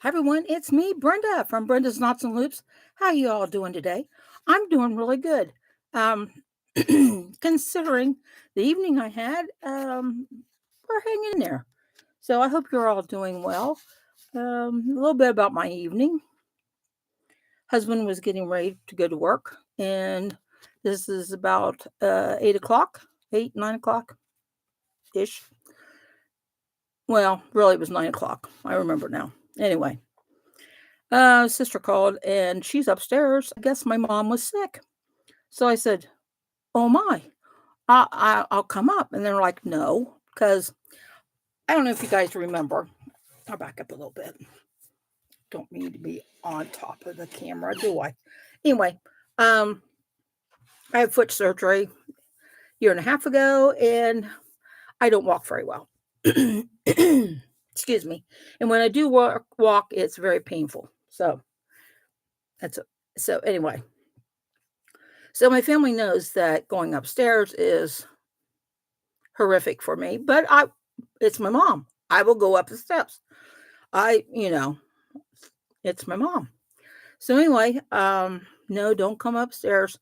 Hi everyone, it's me, Brenda from Brenda's Knots and Loops. How you all doing today? I'm doing really good. Um, considering the evening I had, we're hanging in there. So I hope you're all doing well. A little bit about my evening. Husband was getting ready to go to work, and this is about 8 o'clock, 9 o'clock ish. Well, really, it was 9 o'clock. I remember now. Anyway, sister called and she's upstairs. I guess my mom was sick. So I said, "Oh my, I'll come up." And they're like, "No," because I don't know if you guys remember. I'll back up a little bit. Don't mean to be on top of the camera, do I? Anyway, um, I had foot surgery a year and a half ago, and I don't walk very well. Excuse me. And when I do walk, it's very painful. So that's a, so anyway. So my family knows that going upstairs is horrific for me, but it's my mom. I will go up the steps. I, you know, it's my mom. So anyway, no, don't come upstairs.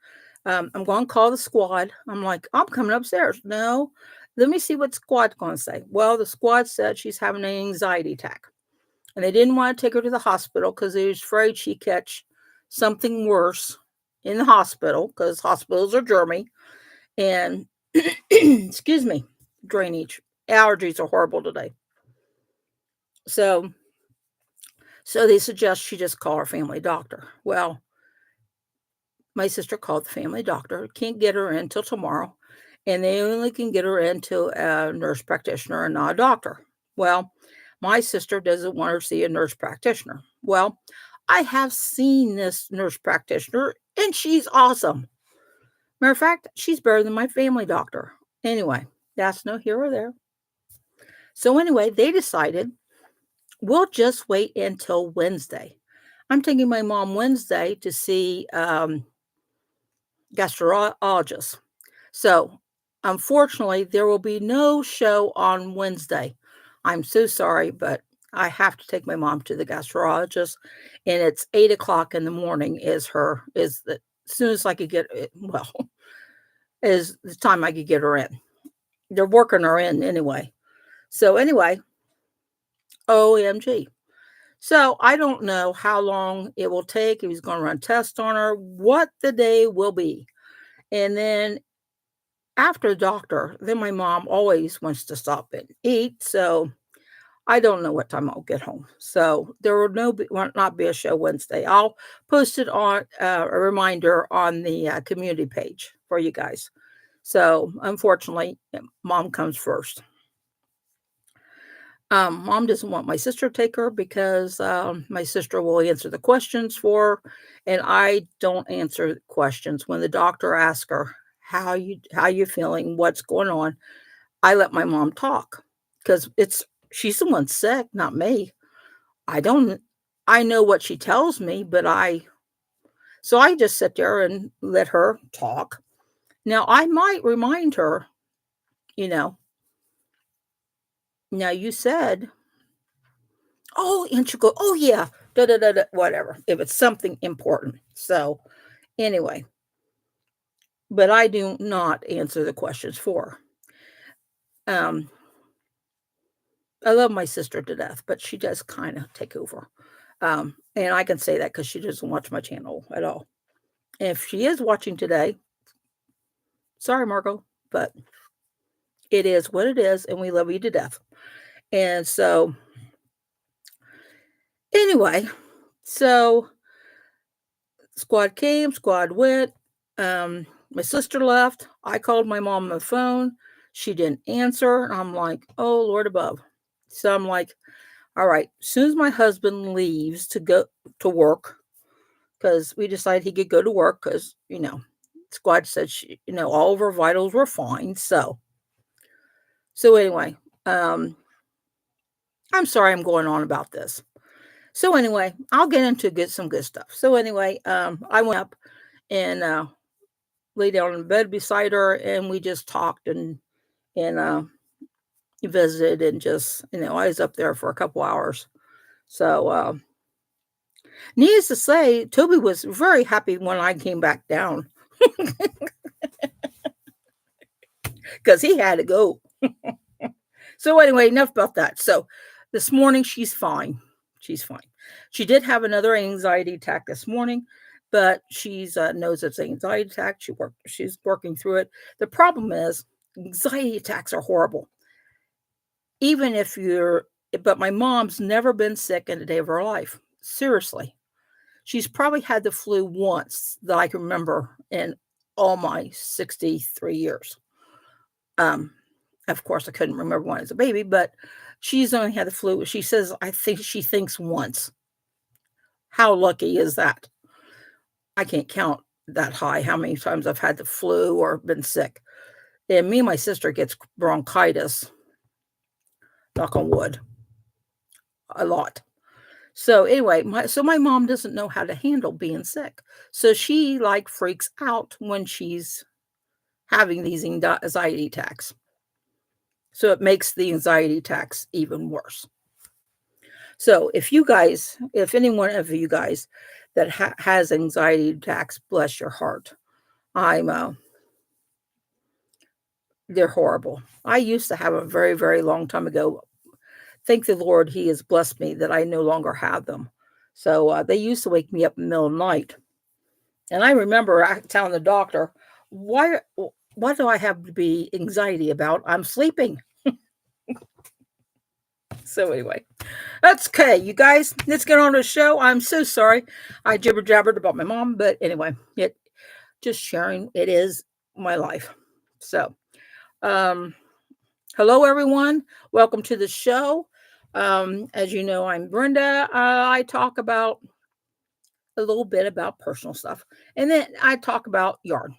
I'm going to call the squad. I'm like, I'm coming upstairs. No, let me see what squad's going to say. Well, the squad said she's having an anxiety attack, and they didn't want to take her to the hospital because they was afraid she'd catch something worse in the hospital because hospitals are germy. And excuse me, drainage. Allergies are horrible today. So they suggest she just call her family doctor. Well, my sister called the family doctor, can't get her in till tomorrow, and they only can get her into a nurse practitioner and not a doctor. Well, my sister doesn't want her to see a nurse practitioner. Well, I have seen this nurse practitioner, and she's awesome. Matter of fact, she's better than my family doctor. Anyway, that's no here or there. So anyway, they decided we'll just wait until Wednesday. I'm taking my mom Wednesday to see gastrologist. So, unfortunately, there will be no show on Wednesday. I'm so sorry, but I have to take my mom to the gastrologist, and it's 8 o'clock in the morning. Is the as soon as I could get it, well, is the time I could get her in. They're working her in anyway. So anyway, OMG. So I don't know how long it will take, if he's going to run tests on her, what the day will be. And then after the doctor, then my mom always wants to stop and eat. So I don't know what time I'll get home. So there will not be a show Wednesday. I'll post it on a reminder on the community page for you guys. So unfortunately, mom comes first. Mom doesn't want my sister to take her because my sister will answer the questions for her, and I don't answer questions. When the doctor asks her how you feeling, what's going on, I let my mom talk because she's the one sick, not me. I don't I know what she tells me, but I just sit there and let her talk. Now I might remind her, you know, now you said, oh, and she'll go, oh yeah, da da da da, whatever, if it's something important. So anyway, but I do not answer the questions for her. I love my sister to death, but she does kind of take over. And I can say that because she doesn't watch my channel at all. And if she is watching today, sorry, Margot, but it is what it is, and we love you to death. And so, anyway, so squad came, squad went. My sister left. I called my mom on the phone. She didn't answer. And I'm like, oh, Lord above. So I'm like, all right, as soon as my husband leaves to go to work, because we decided he could go to work because, squad said all of her vitals were fine. So anyway, I'm sorry I'm going on about this. So anyway, I'll get into some good stuff. So anyway, I went up and lay down in bed beside her, and we just talked and visited, and just I was up there for a couple hours. So Needless to say, Toby was very happy when I came back down because he had to go. So anyway, enough about that. So this morning she's fine. She's fine. She did have another anxiety attack this morning, but she's knows it's an anxiety attack. She's working through it. The problem is anxiety attacks are horrible. Even if you're but my mom's never been sick in a day of her life. Seriously. She's probably had the flu once that I can remember in all my 63 years. Um, of course, I couldn't remember when I was a baby, but she's only had the flu. She says, I think she thinks once. How lucky is that? I can't count that high how many times I've had the flu or been sick. And me and my sister gets bronchitis, knock on wood, a lot. So anyway, my mom doesn't know how to handle being sick. So she like freaks out when she's having these anxiety attacks. So it makes the anxiety attacks even worse. So if any one of you guys that has anxiety attacks, bless your heart. They're horrible. I used to have a very, very long time ago. Thank the Lord, He has blessed me that I no longer have them. So they used to wake me up in the middle of the night. And I remember telling the doctor, why do I have to be anxiety about? I'm sleeping. So anyway, that's okay, you guys. Let's get on to the show. I'm so sorry I jibber jabbered about my mom, but anyway, just sharing. It is my life. So, hello everyone. Welcome to the show. As you know, I'm Brenda. I talk about a little bit about personal stuff, and then I talk about yarn.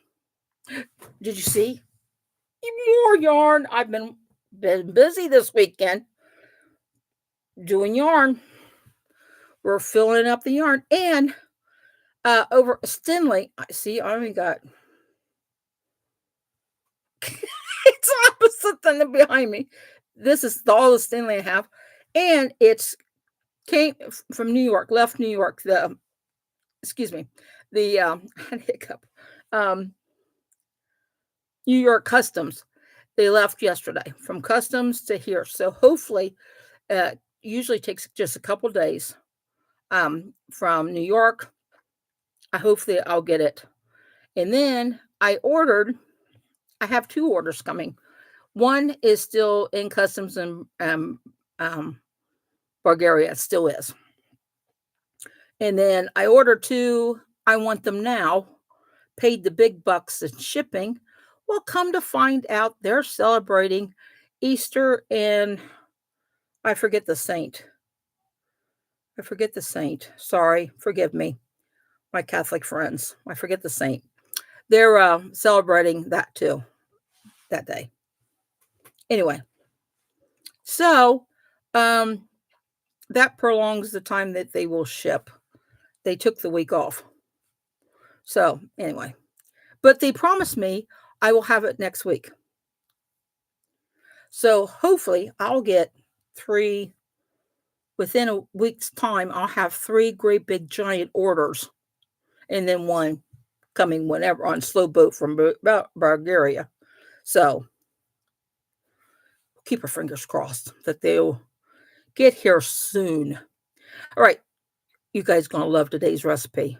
Did you see more yarn? I've been busy this weekend doing yarn. We're filling up the yarn. And over Stinley, see, I only got it's opposite than the behind me. This is all the Stinley I have. And it's came from New York, left New York. Excuse me, the hiccup. New York Customs. They left yesterday from Customs to here. So hopefully, usually takes just a couple days from New York. Hopefully I'll get it. And then I have 2 orders coming. One is still in Customs in Bulgaria, still is. And then I ordered 2. I want them now. Paid the big bucks in shipping. Well, come to find out they're celebrating Easter and I forget the saint. Sorry, forgive me, my Catholic friends. I forget the saint. They're celebrating that too, that day. Anyway, so that prolongs the time that they will ship. They took the week off. So anyway, but they promised me I will have it next week. So hopefully I'll get 3 within a week's time. I'll have 3 great big giant orders, and then 1 coming whenever on slow boat from Bulgaria. So keep our fingers crossed that they'll get here soon. All right, you guys gonna love today's recipe.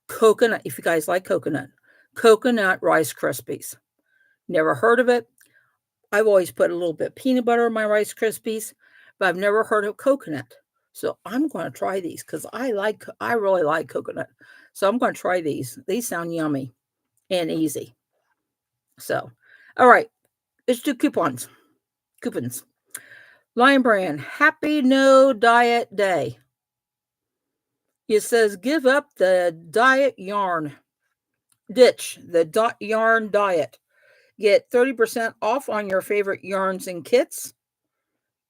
Coconut, if you guys like coconut Rice Krispies. Never heard of it. I've always put a little bit of peanut butter in my Rice Krispies, but I've never heard of coconut. So I'm going to try these because I really like coconut. So I'm going to try these. These sound yummy and easy. So, all right, let's do coupons. Lion Brand, Happy No Diet Day. It says, give up the diet yarn. Ditch the yarn diet. Get 30% off on your favorite yarns and kits.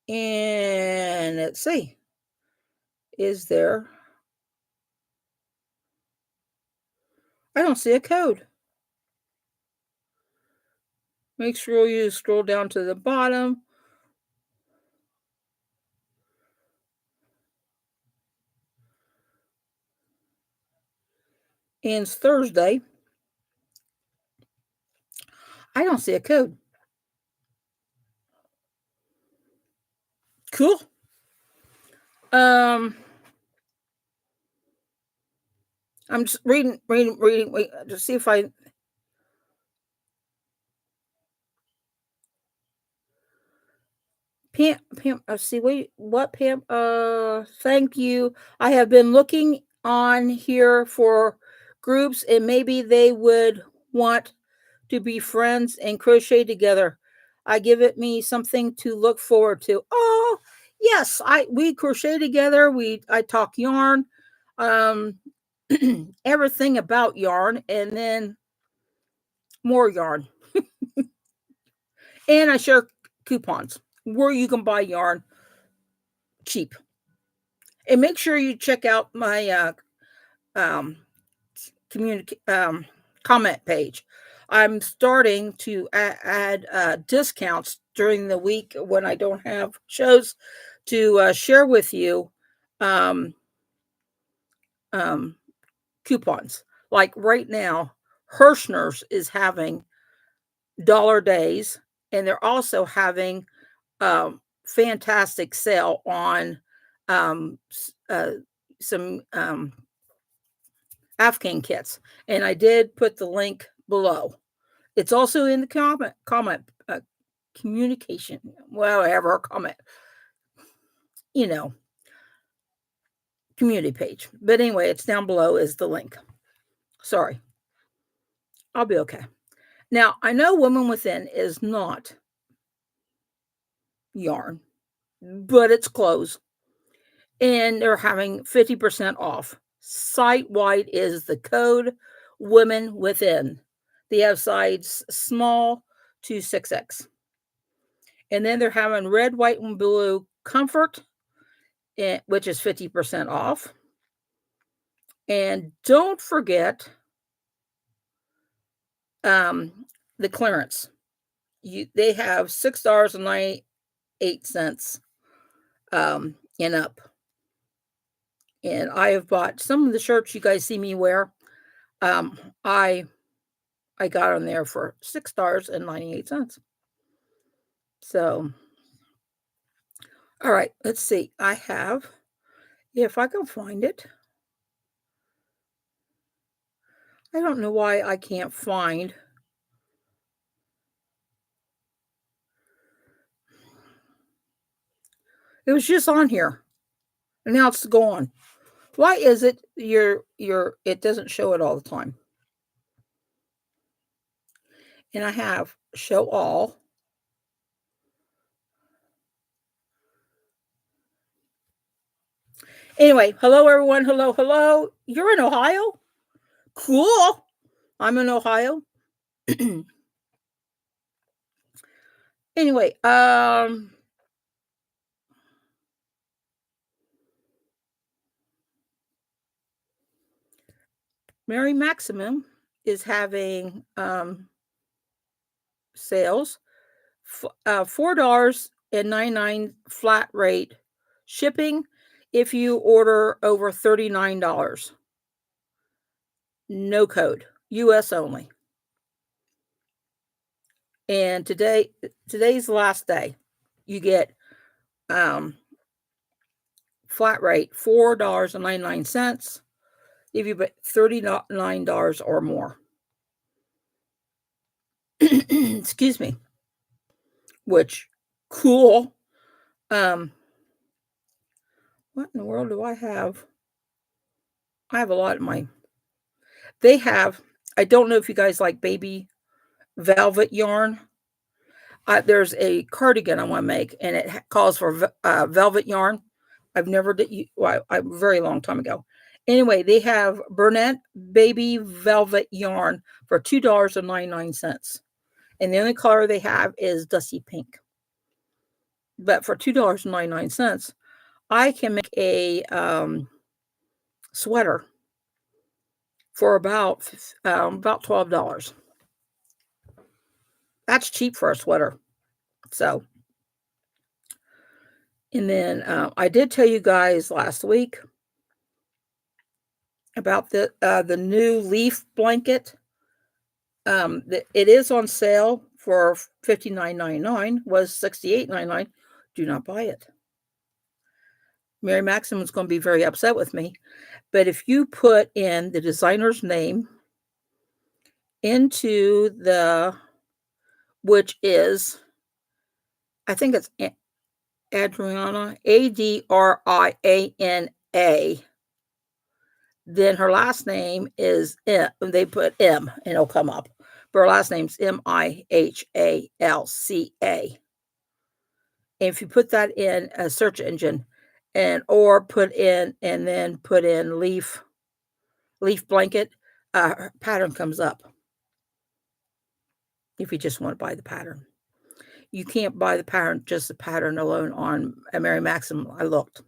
And let's see. Is there? I don't see a code. Make sure you scroll down to the bottom. and it's Thursday. I don't see a code. Cool. I'm just reading. Wait, to see if I. Pam, see, wait, what, Pam? Thank you. I have been looking on here for groups, and maybe they would want to be friends and crochet together. I give it me something to look forward to. Oh, yes, we crochet together. I talk yarn, um, everything about yarn, and then more yarn, and I share coupons where you can buy yarn cheap. And make sure you check out my um, comment page. I'm starting to add discounts during the week when I don't have shows to share with you um, um, coupons. Like right now, Hirschner's is having dollar days, and they're also having fantastic sale on um, some Afghan kits, and I did put the link below. It's also in the comment communication, whatever comment, you know, community page. But anyway, it's down below is the link. Sorry, I'll be okay. Now I know Woman Within is not yarn, but it's clothes, and they're having 50% off. Site wide is the code Women Within. They have size small to 6X. And then they're having red, white, and blue comfort, which is 50% off. And don't forget the clearance. They have $6.98 and up. And I have bought some of the shirts you guys see me wear. I got on there for $6.98. So, all right, let's see. I have, if I can find it. I don't know why I can't find. It was just on here, and now it's gone. Why is it it doesn't show it all the time? And I have show all. Anyway, hello everyone. Hello. You're in Ohio? Cool. I'm in Ohio. Anyway, Mary Maximum is having sales. $4.99 flat rate shipping if you order over $39. No code. US only. And today's the last day. You get flat rate $4.99 if you pay $39 or more. Excuse me. Which cool. What in the world do I have? I have a lot in my. They have. I don't know if you guys like baby velvet yarn. There's a cardigan I want to make, and it calls for velvet yarn. I've never did. Well, a very long time ago. Anyway, they have Burnett baby velvet yarn for $2.99, and the only color they have is dusty pink. But for $2.99, I can make a sweater for about $12. That's cheap for a sweater. So, and then I did tell you guys last week about the new leaf blanket. It is on sale for $59.99. Was $68.99. Do not buy it. Mary Maxim is going to be very upset with me. But if you put in the designer's name into which is, I think it's Adriana, Adriana, then her last name is M. They put M and it'll come up. But her last name's Mihalca. And if you put that in a search engine or put in leaf blanket, pattern comes up. If you just want to buy the pattern. You can't buy the pattern, just the pattern alone on Mary Maxim. I looked.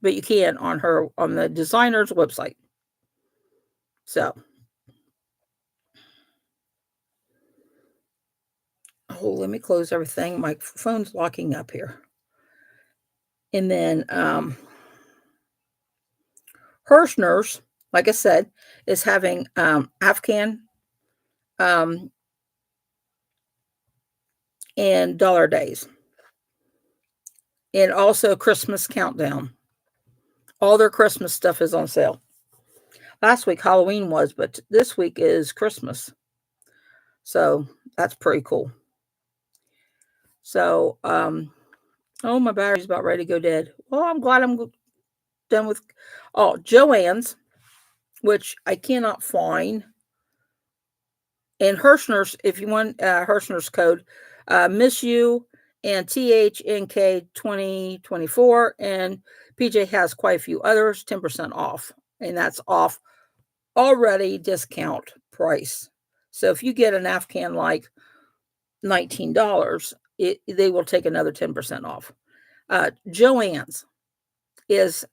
But you can on the designer's website. So. Oh, let me close everything. My phone's locking up here. And then Hirschner's, like I said, is having Afghan and dollar days. And also Christmas countdown. All their Christmas stuff is on sale. Last week Halloween was, but this week is Christmas. So that's pretty cool. So, oh, my battery's about ready to go dead. Well, I'm glad I'm done with, Joann's, which I cannot find. And Hirschner's, if you want Hirschner's code, Miss You and THNK 2024, and PJ has quite a few others, 10% off, and that's off already discount price. So if you get an Afghan like $19, they will take another 10% off. Joann's is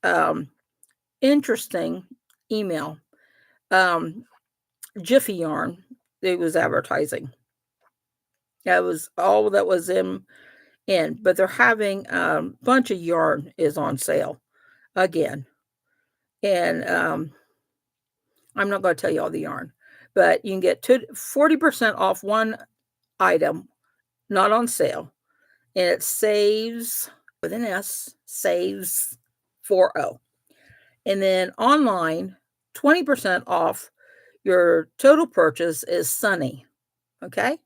interesting email. Jiffy Yarn, it was advertising. That was all that was in, but they're having a bunch of yarn is on sale again. And I'm not going to tell you all the yarn, but you can get 40% off one item, not on sale. And it saves, with an S, saves 40. And then online, 20% off your total purchase is Sunny. Okay?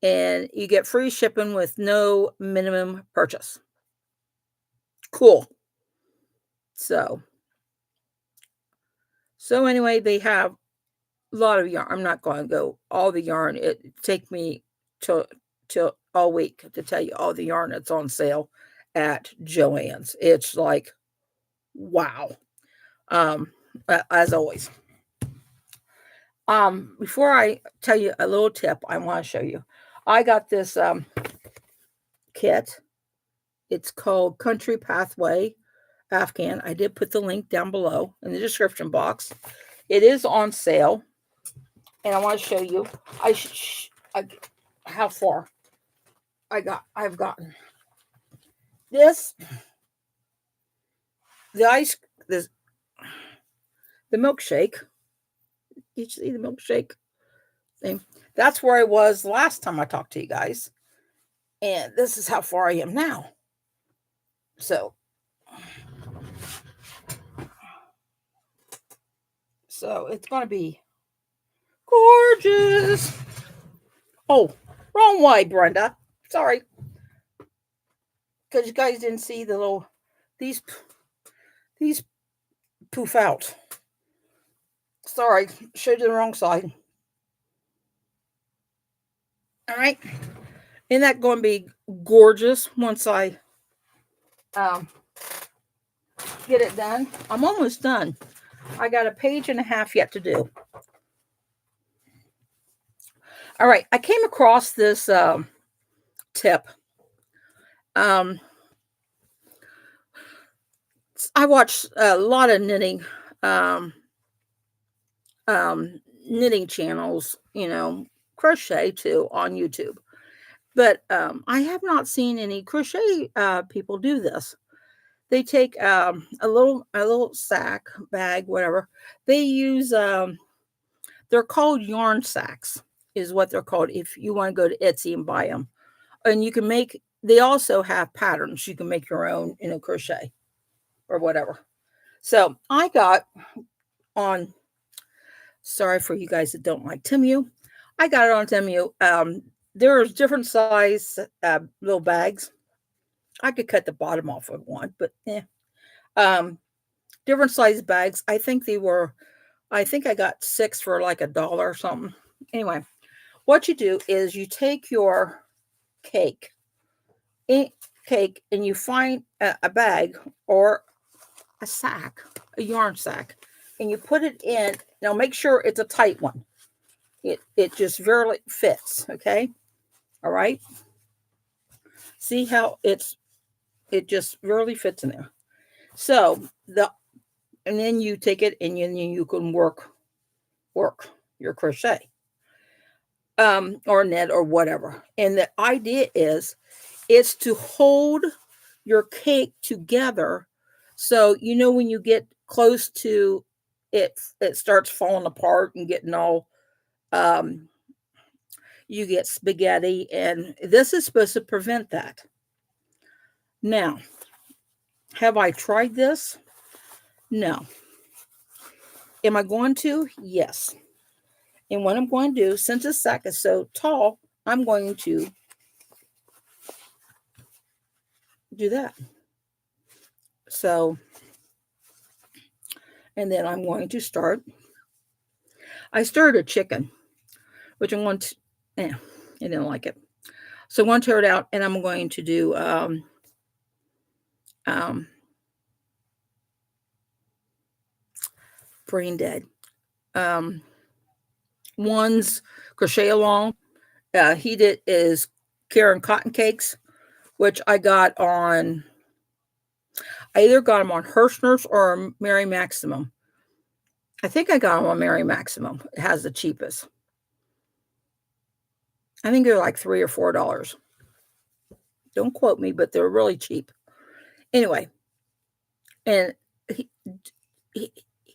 And you get free shipping with no minimum purchase. Cool. So anyway, they have a lot of yarn. I'm not going to go all the yarn. It take me till all week to tell you all the yarn that's on sale at Joann's. It's like, wow. As always. Before I tell you a little tip, I want to show you. I got this kit. It's called Country Pathway Afghan. I did put the link down below in the description box. It is on sale, and I want to show you. How far I've gotten this. The milkshake. You see the milkshake thing? That's where I was last time I talked to you guys, and this is how far I am now. So it's going to be gorgeous. Oh, wrong way, Brenda. Sorry. Because you guys didn't see the little, these poof out. Sorry, showed you the wrong side. All right. Isn't that going to be gorgeous once I get it done? I'm almost done. I got a page and a half yet to do. All right. I came across this tip. I watch a lot of knitting knitting channels, crochet too on YouTube. But I have not seen any crochet people do this. They take a little sack, bag, whatever. They use they're called yarn sacks, is what they're called if you want to go to Etsy and buy them. And you can make, they also have patterns. You can make your own, crochet or whatever. So I got on, sorry for you guys that don't like Timu. I got it on Timu. There's different size little bags. I could cut the bottom off of one, but yeah. Different size bags. I think I got 6 for like $1 or something. Anyway, what you do is you take your cake, and you find a bag or a sack, a yarn sack, and you put it in. Now make sure it's a tight one. It just barely fits. Okay, all right. See how it just really fits in there. So and then you take it and then you can work your crochet, or knit or whatever. And the idea is it's to hold your cake together. So when you get close to it, it starts falling apart and getting all, um, you get spaghetti, and this is supposed to prevent that. Now, have I tried this? No. Am I going to? Yes. And what I'm going to do, since this sack is so tall, I'm going to do that. So, and then I'm going to I started a chicken, which I'm going to, I didn't like it. So I'm going to tear it out, and I'm going to do, um, brain dead. One's crochet along. He did is Karen cotton cakes, which I either got them on Hirschner's or Mary Maximum. I think I got them on Mary Maximum. It has the cheapest. I think they're like $3 or $4. Don't quote me, but they're really cheap. Anyway, and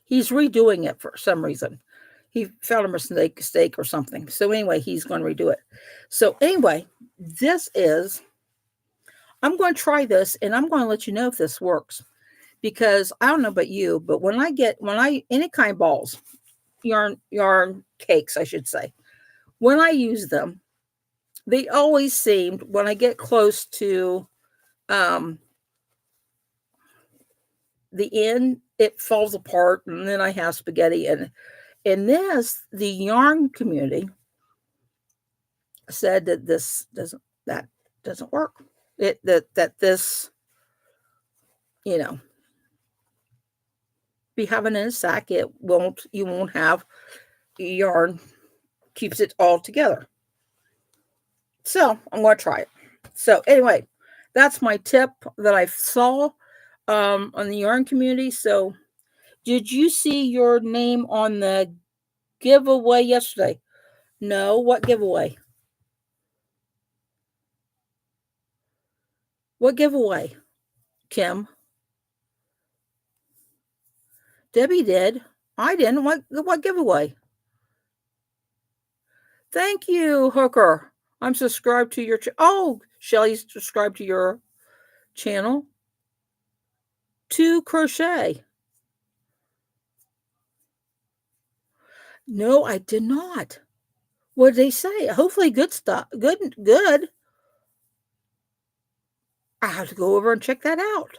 he's redoing it for some reason. He found a mistake or something. So anyway, he's going to redo it. So anyway, I'm going to try this, and I'm going to let you know if this works, because I don't know about you, but when any kind of balls, yarn cakes, I should say, when I use them, they always seemed, when I get close to the end, it falls apart, and then I have spaghetti. And in this, the yarn community said that that doesn't work. That this, be having in a sack, you won't have yarn keeps it all together. So I'm going to try it. So anyway, that's my tip that I saw on the yarn community. So did you see your name on the giveaway yesterday? No, what giveaway? What giveaway, Kim? Debbie did. I didn't. What giveaway? Thank you, Hooker. I'm subscribed to your Shelly's subscribed to your channel. To crochet. No, I did not. What did they say? Hopefully good stuff. Good. I have to go over and check that out.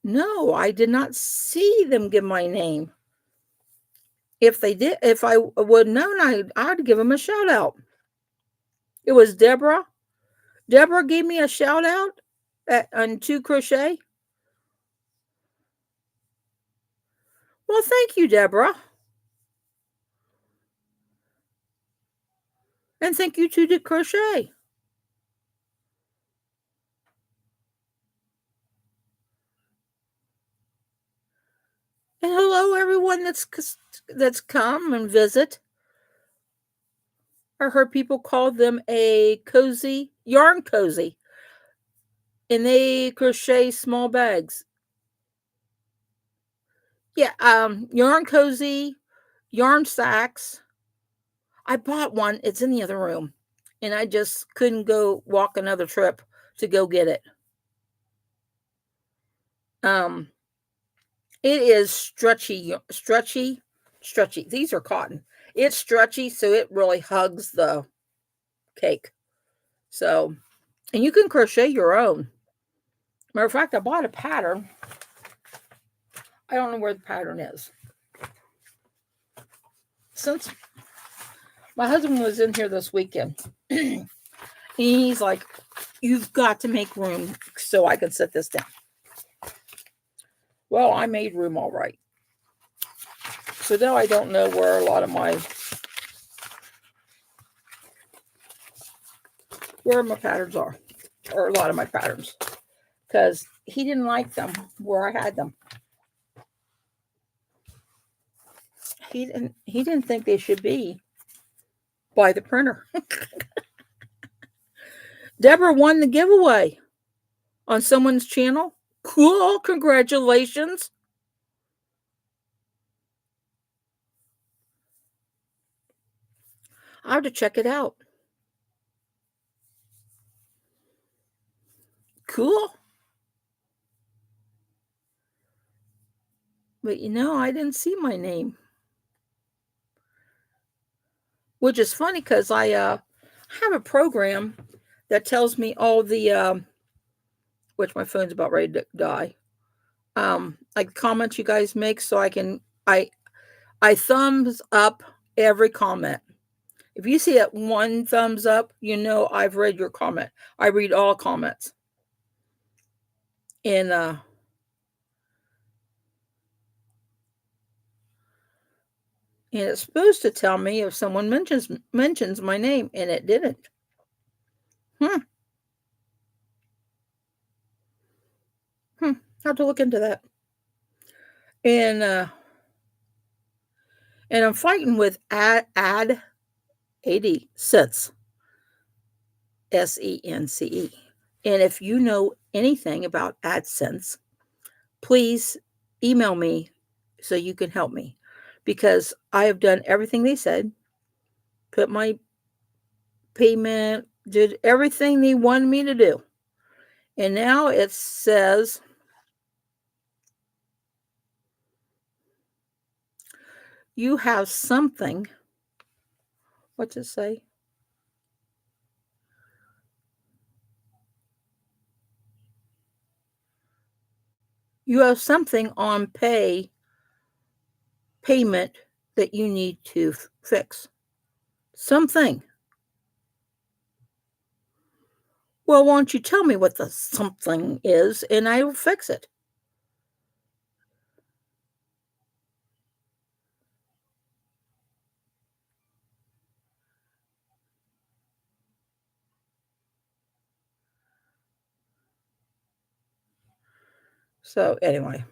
No, I did not see them give my name. If they did, if I would have known, I'd give them a shout out. It was Deborah. Deborah gave me a shout out on To Crochet. Well, thank you, Deborah. And thank you to Crochet. And hello, everyone that's come and visit. I heard people call them a yarn cozy. and they crochet small bags. Yeah, yarn cozy, yarn sacks. I bought one. It's in the other room, and I just couldn't go walk another trip to go get it. Um, it is stretchy. These are cotton. It's stretchy, so it really hugs the cake. So, and you can crochet your own. Matter of fact, I bought a pattern. I don't know where the pattern is. Since my husband was in here this weekend, he's like, "You've got to make room so I can set this down." Well, I made room all right. So now I don't know where a lot of my patterns are, or a lot of my patterns, because he didn't like them where I had them. He didn't think they should be by the printer. Deborah won the giveaway on someone's channel. Cool, congratulations. I have to check it out. Cool. But I didn't see my name. Which is funny because I have a program that tells me all the which my phone's about ready to die. Like comments you guys make, so I thumbs up every comment. If you see it one thumbs up, I've read your comment. I read all comments. And it's supposed to tell me if someone mentions my name, and it didn't. Have to look into that. And I'm fighting with ad 80 cents, SENCE. And if you know anything about AdSense, please email me so you can help me, because I have done everything they said, put my payment, did everything they wanted me to do. And now it says you have something. What's it say? You have something on payment that you need to fix. Something. Well, why don't you tell me what the something is, and I will fix it. So anyway.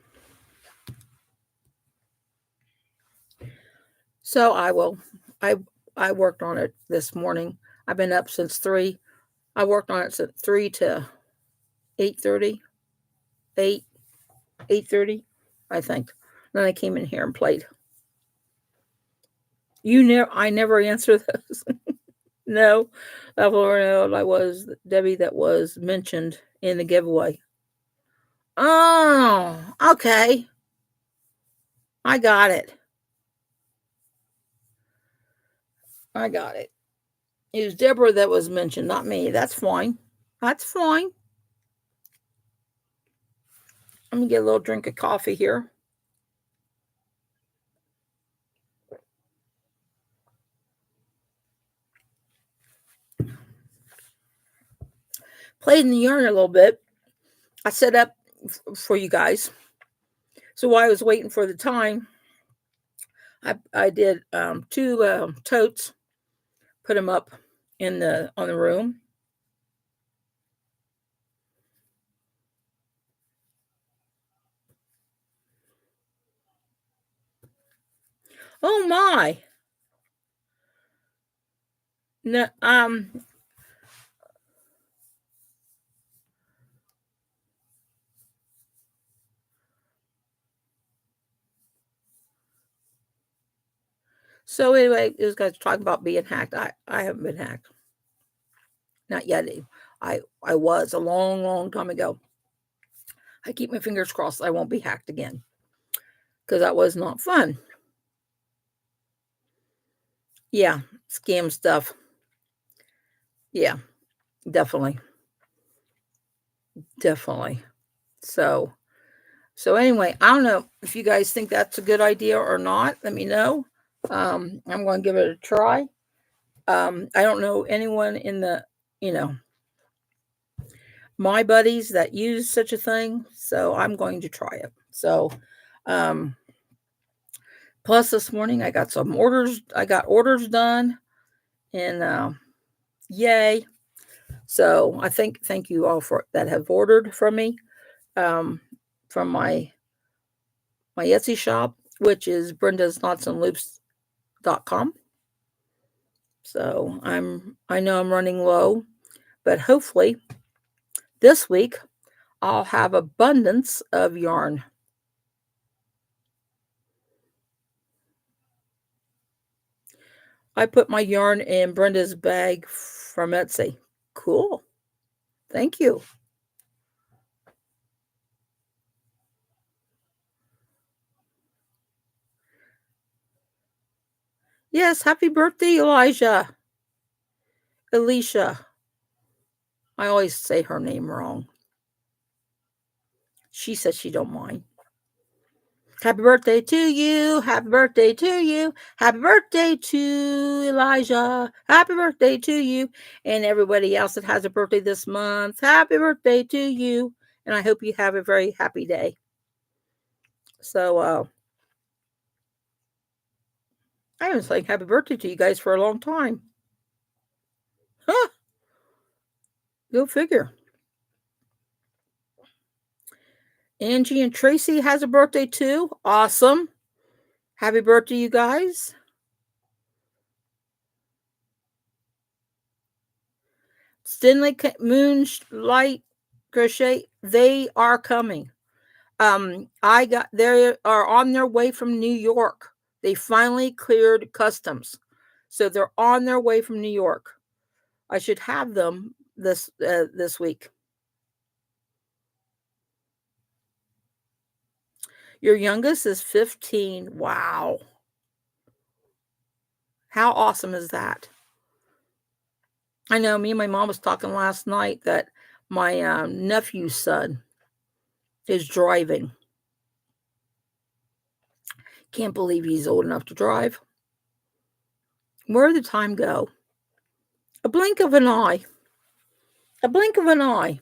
So I worked on it this morning. I've been up since 3. I worked on it since 3 to 8:30. 8:30, I think. Then I came in here and played. I never answer those. No. I've learned I was Debbie that was mentioned in the giveaway. Oh, okay. I got it. It was Deborah that was mentioned, not me. That's fine. That's fine. Let me get a little drink of coffee here. Played in the yarn a little bit. I set up for you guys. So while I was waiting for the time, I did 2 totes, put them up on the room. Oh my! No, So anyway, this guy's talking about being hacked. I haven't been hacked. Not yet. I was a long, long time ago. I keep my fingers crossed I won't be hacked again. Because that was not fun. Yeah, scam stuff. Yeah, definitely. Definitely. So anyway, I don't know if you guys think that's a good idea or not. Let me know. I'm going to give it a try. I don't know anyone in the, you know, my buddies that use such a thing, so I'm going to try it. So, um, plus this morning I got some orders. I got orders done, and yay! So I thank you all for that have ordered from me, um, from my Etsy shop, which is brendasknotsandloops.com. So I know I'm running low, but hopefully this week I'll have abundance of yarn. I put my yarn in Brenda's bag from Etsy. Cool. Thank you. Yes, happy birthday, Elijah. Alicia. I always say her name wrong. She says she don't mind. Happy birthday to you. Happy birthday to you. Happy birthday to Elijah. Happy birthday to you. And everybody else that has a birthday this month. Happy birthday to you. And I hope you have a very happy day. So, I haven't saying happy birthday to you guys for a long time. Huh. Go figure. Angie and Tracy has a birthday too. Awesome. Happy birthday, you guys. Stanley Moonlight Crochet, they are coming. They are on their way from New York. They finally cleared customs. So they're on their way from New York. I should have them this week. Your youngest is 15. Wow. How awesome is that? I know me and my mom was talking last night that my nephew's son is driving. Can't believe he's old enough to drive. Where did the time go? A blink of an eye. A blink of an eye.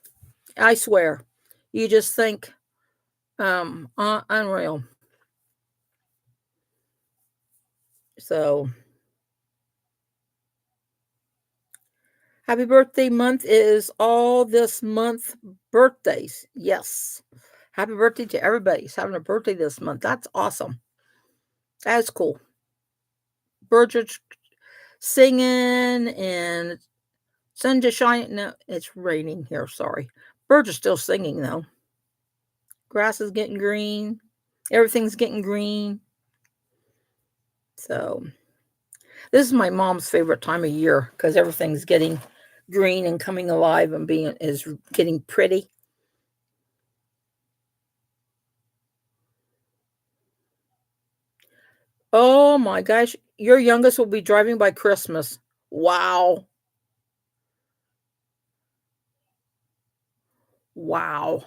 I swear. You just think, unreal. So, happy birthday month is all this month birthdays. Yes. Happy birthday to everybody who's having a birthday this month. That's awesome. That's cool. Birds are singing and sun just shining. No, it's raining here. Sorry. Birds are still singing though. Grass is getting green. Everything's getting green. So, this is my mom's favorite time of year because everything's getting green and coming alive and getting pretty. Oh my gosh, your youngest will be driving by Christmas. Wow. Wow.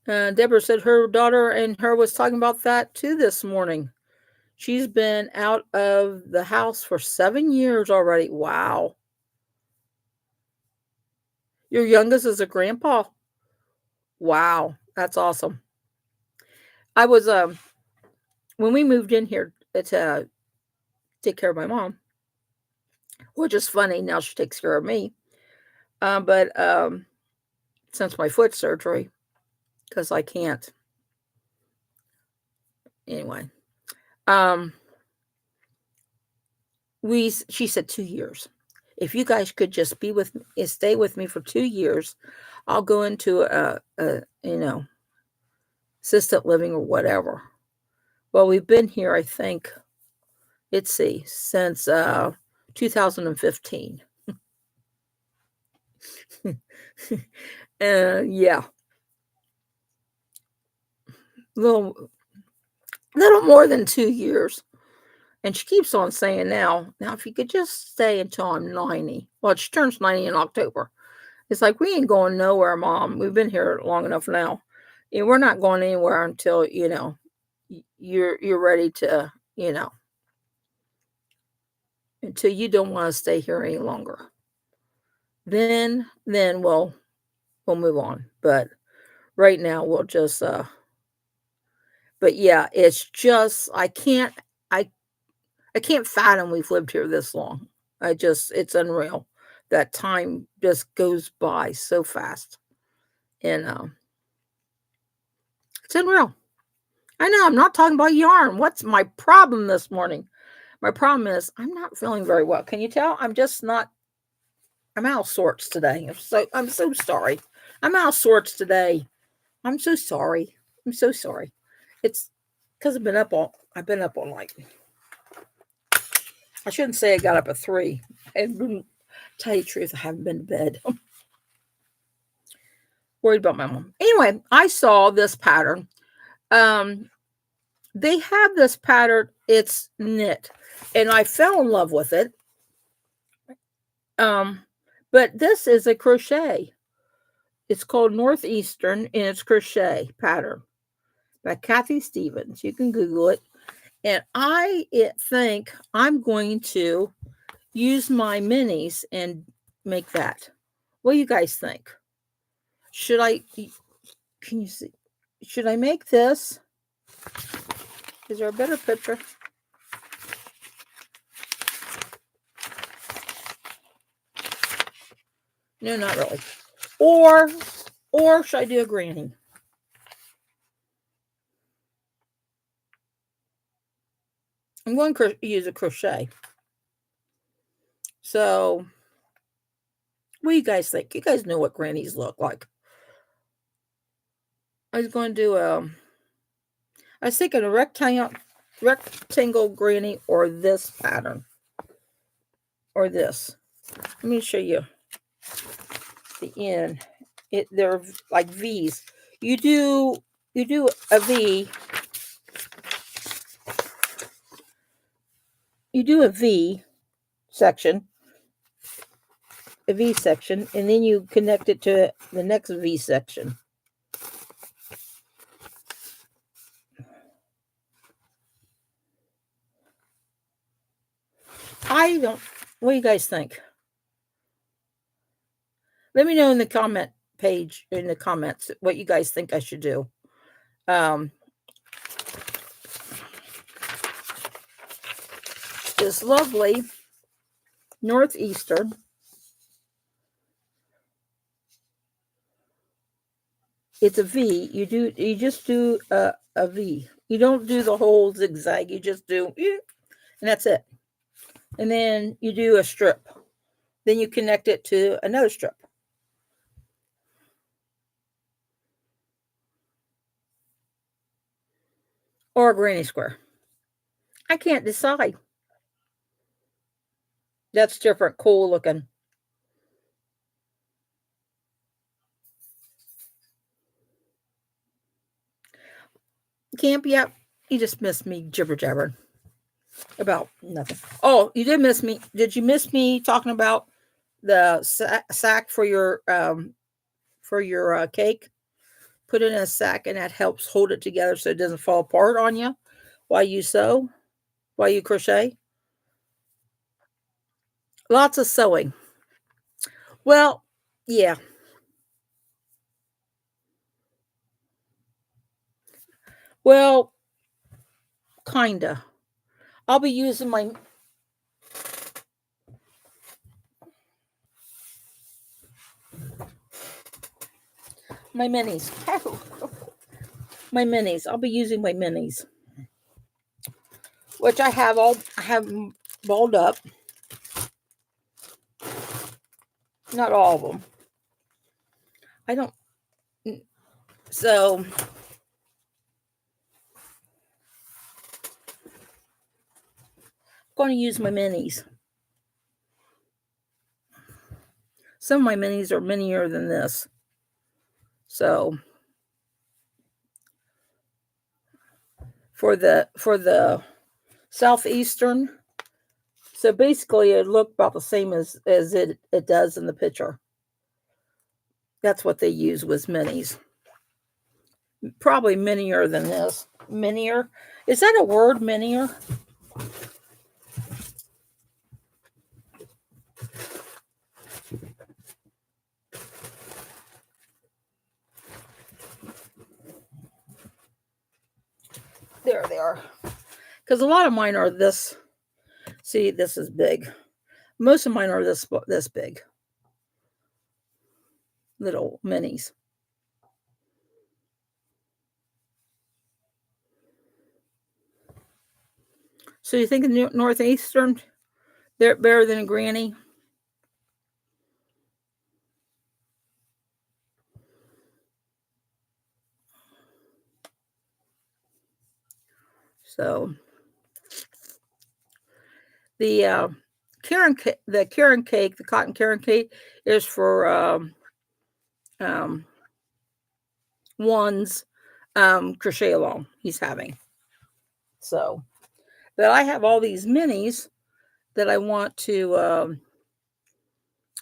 Deborah said her daughter and her was talking about that too this morning. She's been out of the house for 7 years already. Wow. Your youngest is a grandpa. Wow. That's awesome. I was when we moved in here to take care of my mom, which is funny. Now she takes care of me. But since my foot surgery, because I can't. Anyway, um, she said 2 years. If you guys could just be with me, stay with me for 2 years, I'll go into a assisted living or whatever. Well, we've been here, I think, let's see, since 2015. Yeah, little little more than 2 years. And she keeps on saying now, if you could just stay until I'm 90. Well, she turns 90 in October. It's like, we ain't going nowhere, Mom. We've been here long enough now. And we're not going anywhere until, you're ready to, until you don't want to stay here any longer. Then we'll move on. But right now we'll just but yeah, it's just I can't fathom we've lived here this long. It's unreal. That time just goes by so fast. And it's unreal. I know I'm not talking about yarn. What's my problem this morning? My problem is I'm not feeling very well. Can you tell? I'm out of sorts today. I'm so sorry. I'm out of sorts today. I'm so sorry. I'm so sorry. It's because I've been up all night. I shouldn't say I got up at 3. And tell you the truth, I haven't been to bed. Worried about my mom. Anyway, I saw this pattern. They have this pattern. It's knit, and I fell in love with it. But this is a crochet. It's called Northeastern, and it's crochet pattern by Kathy Stevens. You can Google it. And I think I'm going to use my minis and make that. What do you guys think? Can you see? Should I make this? Is there a better picture? No, not really. Or should I do a granny? I'm going to use a crochet. So, what do you guys think? You guys know what grannies look like. I was going to do I was thinking a rectangle granny or this pattern. Or this. Let me show you the end. They're like V's. You do a V. You do a V section, and then you connect it to the next V section. What do you guys think? Let me know in the comment page, in the comments, what you guys think I should do. This lovely Northeastern. It's a V. You just do a V. You don't do the whole zigzag. You just do, and that's it. And then you do a strip. Then you connect it to another strip. Or a granny square. I can't decide. That's different. Cool looking. Camp, yep. You just missed me jibber jabbering about nothing. Oh, you did miss me. Did you miss me talking about the sack for your cake? Put it in a sack, and that helps hold it together so it doesn't fall apart on you while you sew, while you crochet. Lots of sewing. Well, yeah. Well, kinda. I'll be using my minis. My minis. I'll be using my minis, which I have balled up. Not all of them. I don't. So going to use my minis. Some of my minis are minier than this. So for the southeastern, so basically it looked about the same as it does in the picture. That's what they use was minis. Probably minier than this. Minier. Is that a word, minier? There they are. Because a lot of mine are this. See, this is big. Most of mine are this big. Little minis. So you think in Northeastern, they're better than a Granny? So the Karen cake, the cotton Karen cake, is for one's crochet along he's having. So, but I have all these minis that I want to.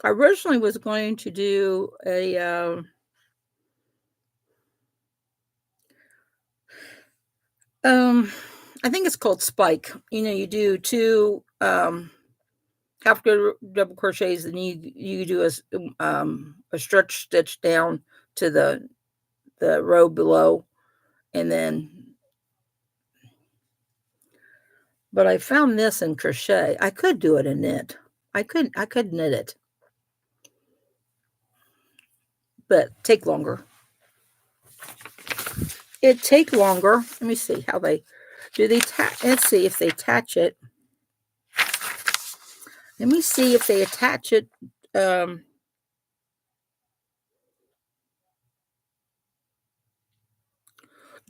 I originally was going to do a. I think it's called spike. You know, you do two half double crochets, and you do a stretch stitch down to the row below, and then. But I found this in crochet. I could do it in knit. I could knit it, but take longer. It'd take longer. Let me see how they do. Let's see if they attach it. Let me see if they attach it.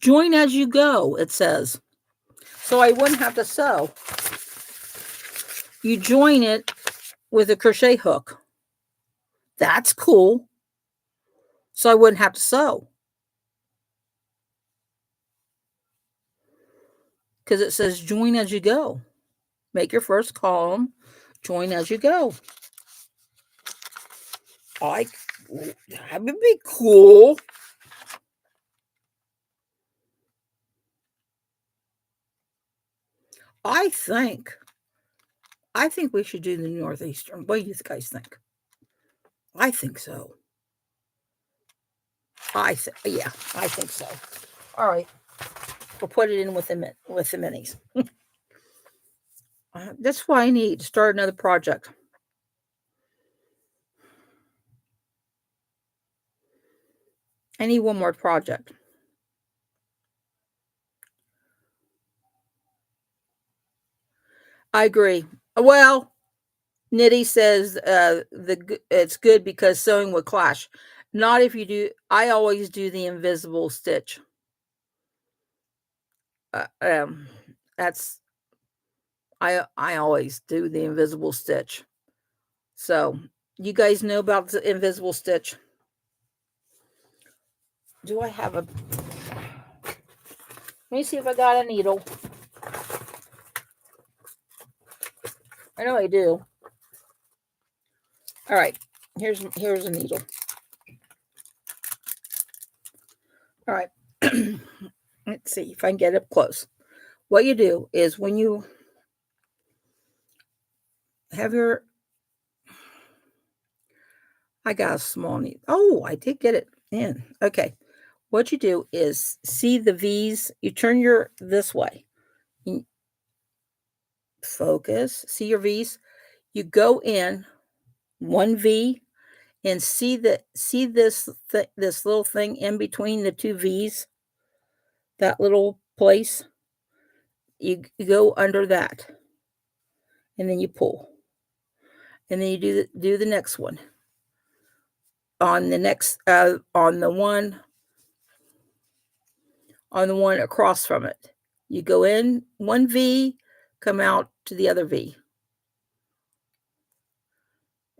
Join as you go, it says. So I wouldn't have to sew. You join it with a crochet hook. That's cool. So I wouldn't have to sew. Because it says join as you go. Make your first column. Join as you go. That would be cool. I think we should do the Northeastern. What do you guys think? I think so. I think so. All right, we'll put it in with the minis. That's why I need to start another project. I need one more project. I agree. Well, Nitty says it's good because sewing would clash. Not if you do. I always do the invisible stitch. That's I always do the invisible stitch. So you guys know about the invisible stitch. Do I have a? Let me see if I got a needle. I know I do. All right, here's a needle. All right, let's see if I can get up close. What you do is when you have your, I got a small needle. Oh, I did get it in. Okay, what you do is see the V's. You turn your this way. Focus. See your V's. You go in one V and see this little thing in between the two V's. That little place. You go under that, and then you pull, and then you do the next one. On the next on the one across from it, you go in one V, come out to the other V.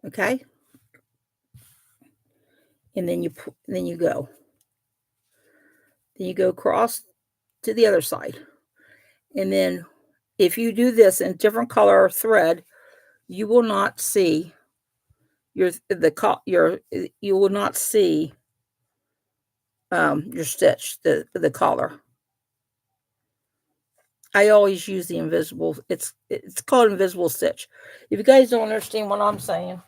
Okay? And then you go. Then you go across to the other side. And then if you do this in different color thread, you will not see you will not see your stitch, the collar. I always use the invisible. It's called invisible stitch. If you guys don't understand what I'm saying,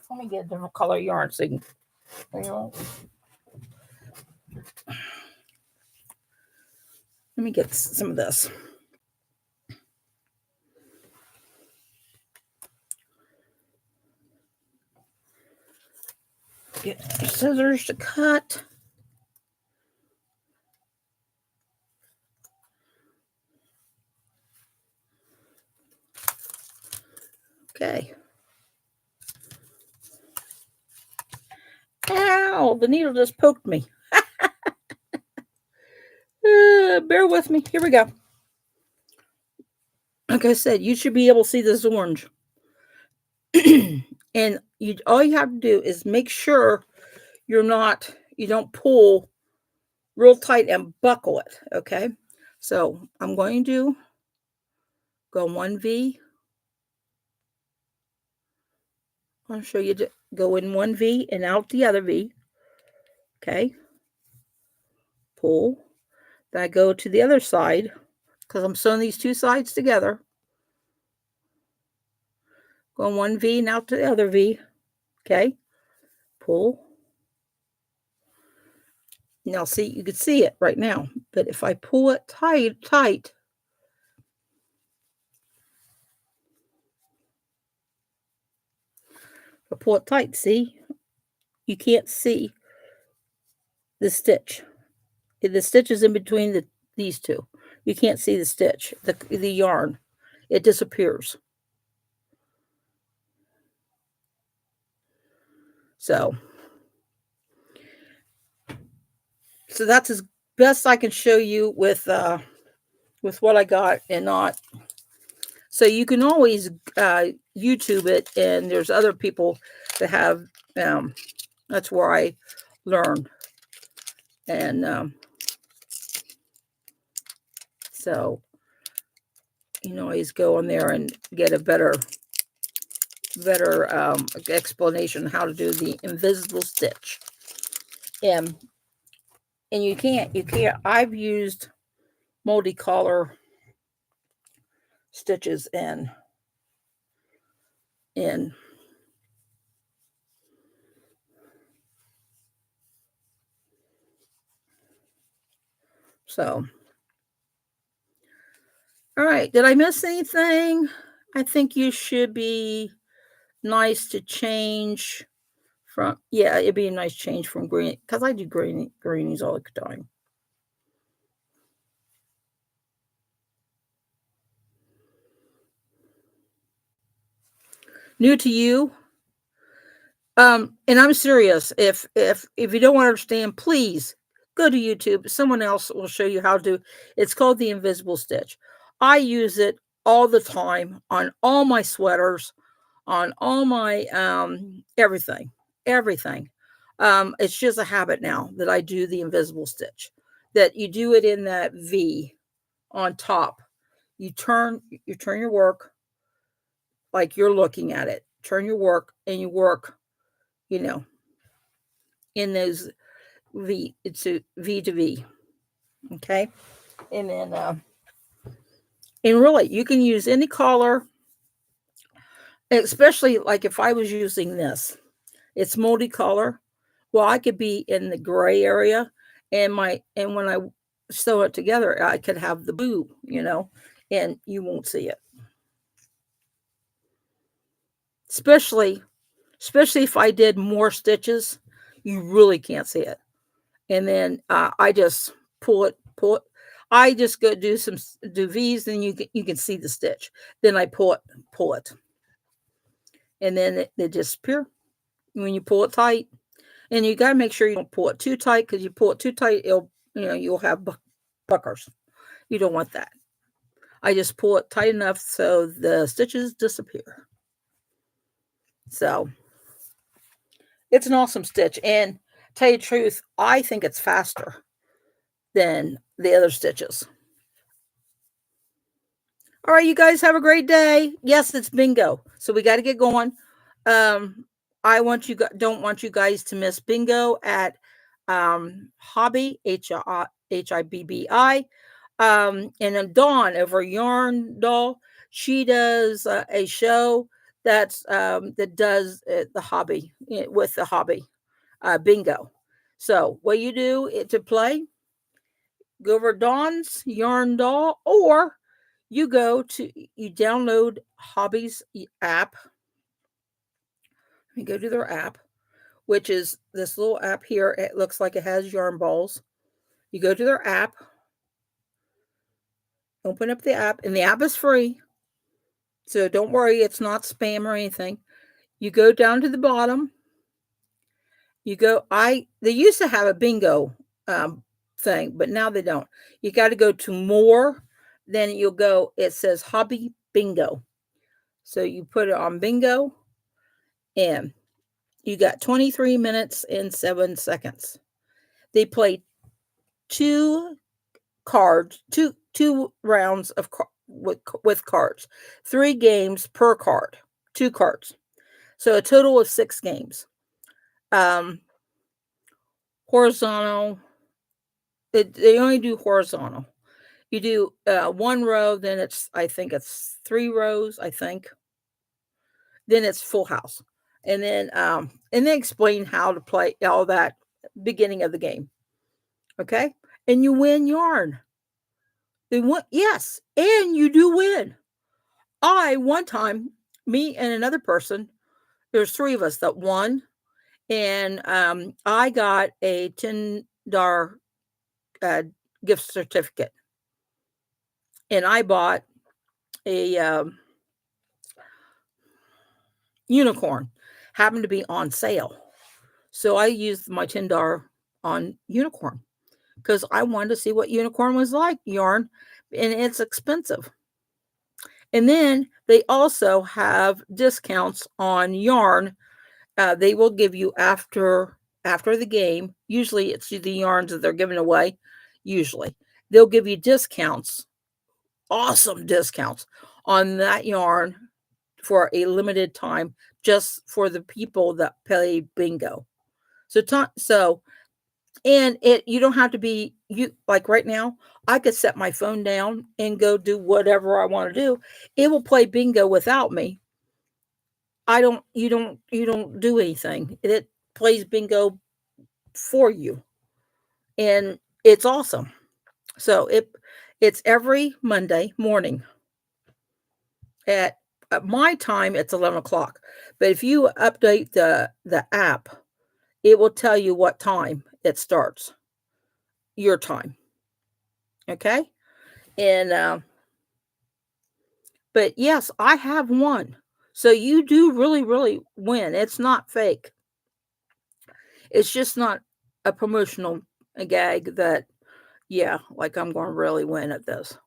let me get a different color yarn so you can, let me get some of this. Get scissors to cut. Okay. Ow, the needle just poked me. Bear with me. Here we go. Like I said, you should be able to see this orange. And all you have to do is make sure you don't pull real tight and buckle it. Okay. So I'm going to go 1V. I'll show you to go in 1V and out the other V. Okay. Pull. Then I go to the other side because I'm sewing these two sides together. Go 1V and out to the other V. Okay. Pull. Now see, you can see it right now, but if I pull it tight, I pull it tight, see? You can't see the stitch. The stitch is in between these two. You can't see the stitch, the yarn. It disappears. So that's as best I can show you with what I got and not. So you can always YouTube it, and there's other people that have. That's where I learned, and so you can always go on there and get a better explanation how to do the invisible stitch. And you can't. I've used multicolor stitches in so. All right, did I miss anything? I think you should be nice to change from, yeah, it'd be a nice change from green, because I do greenies all the time. New to you, and I'm serious. If you don't understand, please go to YouTube. Someone else will show you how to do. It's called the invisible stitch. I use it all the time on all my sweaters, on all my everything. It's just a habit now that I do the invisible stitch. That you do it in that V on top. You turn your work like you're looking at it. Turn your work and you work, in those V. It's a V to V. Okay, and then and really you can use any color, especially like if I was using this. It's multicolor. Well, I could be in the gray area, and when I sew it together, I could have the blue, and you won't see it. Especially if I did more stitches, you really can't see it. And then I just pull it. I just go do V's, and you can see the stitch. Then I pull it, and then they disappear when you pull it tight. And you got to make sure you don't pull it too tight, because you pull it too tight, you'll have puckers. You don't want that. I just pull it tight enough so the stitches disappear. So it's an awesome stitch. And tell you the truth, I think it's faster than the other stitches. All right, you guys have a great day. Yes, it's bingo. So we got to get going. I don't want you guys to miss bingo at Hobby, HIBBI. And then Dawn over Yarn Doll, she does a show that does the hobby with the hobby bingo. So what you do to play, go over Dawn's Yarn Doll, or you download Hobby's app. You go to their app, which is this little app here. It looks like it has yarn balls. You go to their app, open up the app, and the app is free. So don't worry, it's not spam or anything. You go down to the bottom. They used to have a bingo thing, but now they don't. You got to go to more. Then it says Hobby Bingo. So you put it on bingo, and you got 23 minutes and 7 seconds. They play two rounds of with cards, 3 games per card, 2 cards. So a total of 6 games. Horizontal. They only do horizontal. You do 1 row, then I think it's 3 rows, I think. Then it's full house. And then explain how to play all that beginning of the game. Okay? And you win yarn. Yes, and you do win. One time, me and another person, there's 3 of us that won, and I got a $10 gift certificate, and I bought a unicorn. Happened to be on sale, so I used my $10 on unicorn because I wanted to see what unicorn was like yarn, and it's expensive. And then they also have discounts on yarn. They will give you after the game. Usually it's the yarns that they're giving away. Usually they'll give you discounts, awesome discounts on that yarn for a limited time, just for the people that play bingo. And you don't have to be like right now. I could set my phone down and go do whatever I want to do. It will play bingo without me. You don't do anything. It plays bingo for you. And it's awesome. So it's every Monday morning at my time, it's 11 o'clock. But if you update the app, it will tell you what time it starts. Your time. Okay? And but yes, I have won. So you do really, really win. It's not fake. It's just not a promotional gag that, yeah, like I'm going to really win at this.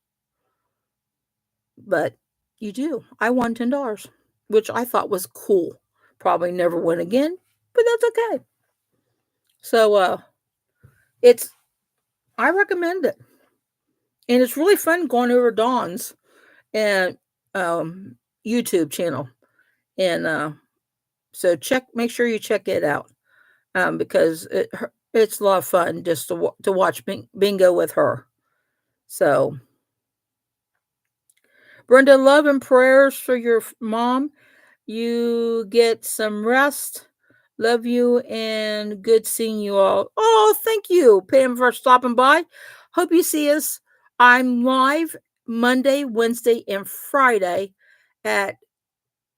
But you do. I won $10, which I thought was cool. Probably never win again, but that's okay. So I recommend it. And it's really fun going over Dawn's and YouTube channel. And so make sure you check it out, because it's a lot of fun just to watch bingo with her. So, Brenda, love and prayers for your mom. You get some rest. Love you and good seeing you all. Oh, thank you, Pam, for stopping by. Hope you see us. I'm live Monday, Wednesday, and Friday at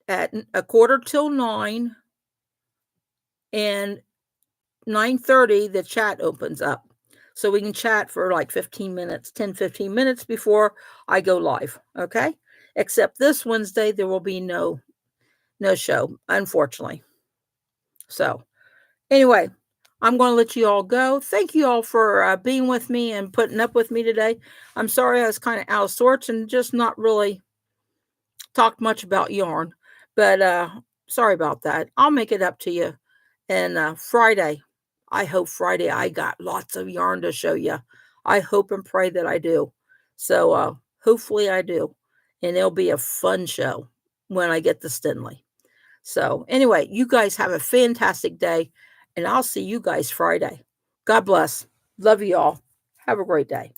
9:45, and 9:30 the chat opens up. So we can chat for like 15 minutes before I go live. Okay? Except this Wednesday there will be no show, unfortunately. So anyway, I'm going to let you all go. Thank you all for being with me and putting up with me today. I'm sorry I was kind of out of sorts and just not really talked much about yarn, but sorry about that. I'll make it up to you. And Friday, I hope Friday I got lots of yarn to show you. I hope and pray that I do. So hopefully I do. And it'll be a fun show when I get to Stinley. So anyway, you guys have a fantastic day, and I'll see you guys Friday. God bless. Love you all. Have a great day.